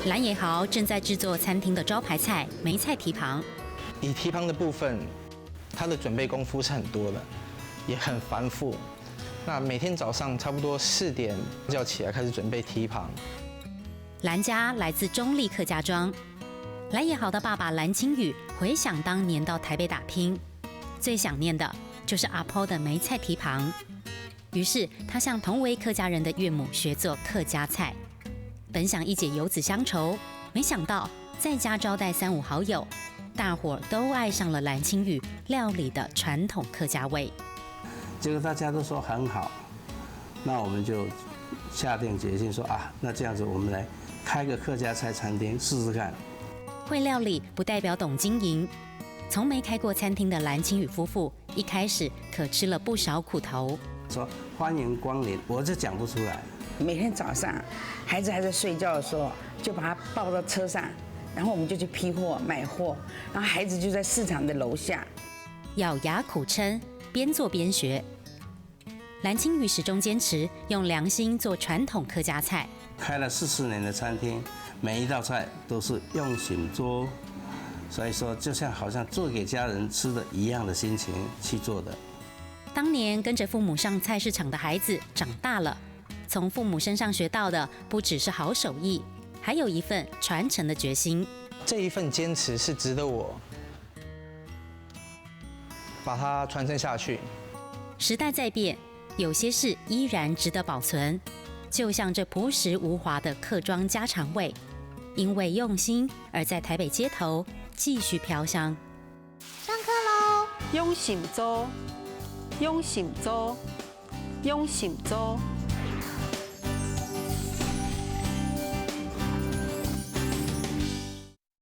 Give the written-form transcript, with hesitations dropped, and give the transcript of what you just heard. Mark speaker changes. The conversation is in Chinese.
Speaker 1: 蓝野豪正在制作餐厅的招牌菜梅菜蹄膀。
Speaker 2: 以蹄膀的部分，它的准备功夫是很多的，也很繁复。那每天早上差不多4点就要起来开始准备蹄膀。
Speaker 1: 蓝家来自中立客家庄，蓝野豪的爸爸蓝清宇回想当年到台北打拼，最想念的就是阿婆的梅菜蹄膀。于是他向同为客家人的岳母学做客家菜，本想一解游子乡愁，没想到在家招待3、5好友，大伙都爱上了蓝清宇料理的传统客家味。
Speaker 3: 结果大家都说很好，那我们就下定决心说啊，那这样子我们来开个客家菜餐厅试试看。
Speaker 1: 会料理不代表懂经营，从没开过餐厅的蓝清宇夫妇一开始可吃了不少苦头。
Speaker 3: 说欢迎光临，我就讲不出来。
Speaker 4: 每天早上孩子还在睡觉的时候，就把他抱到车上，然后我们就去批货买货，然后孩子就在市场的楼下
Speaker 1: 咬牙苦撑，边做边学。蓝清宇始终坚持用良心做传统客家菜。
Speaker 3: 开了40年的餐厅，每一道菜都是用心做，所以说就像好像做给家人吃的一样的心情去做的。
Speaker 1: 当年跟着父母上菜市场的孩子长大了，从父母身上学到的不只是好手艺，还有一份传承的决心。
Speaker 2: 这一份坚持是值得我把它传承下去。
Speaker 1: 时代在变，有些事依然值得保存，就像这朴实无华的客庄家常味，因为用心而在台北街头继续飘香。
Speaker 5: 上课喽！
Speaker 6: 用心做，用心做，用心做。